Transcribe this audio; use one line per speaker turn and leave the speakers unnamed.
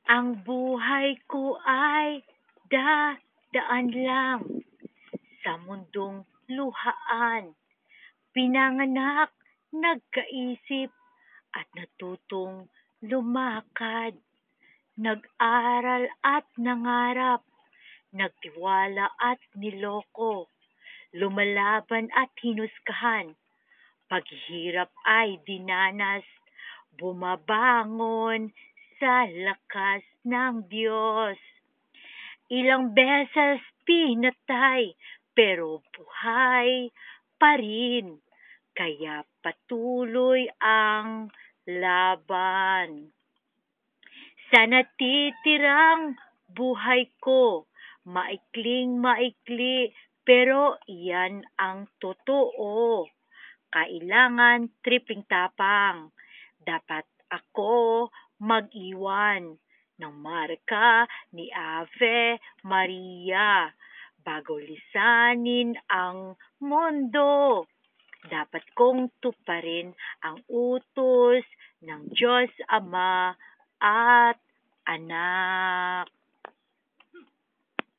Ang buhay ko ay daan lang sa mundong luhaan. Pinanganak, nagkaisip, at natutong lumakad. Nag-aral at nangarap, nagtiwala at niloko, lumalaban at hinusgahan. Paghihirap ay dinanas, bumabangon sa lakas ng Diyos. Ilang beses pinatay, pero buhay pa rin. Kaya patuloy ang laban. Sa natitirang buhay ko, maikling maikli, pero iyan ang totoo. Kailangan tripling tapang. Dapat ako mag-iwan ng marka ni Ave Maria bago lisanin ang mundo. Dapat kong tuparin ang utos ng Diyos Ama at Anak.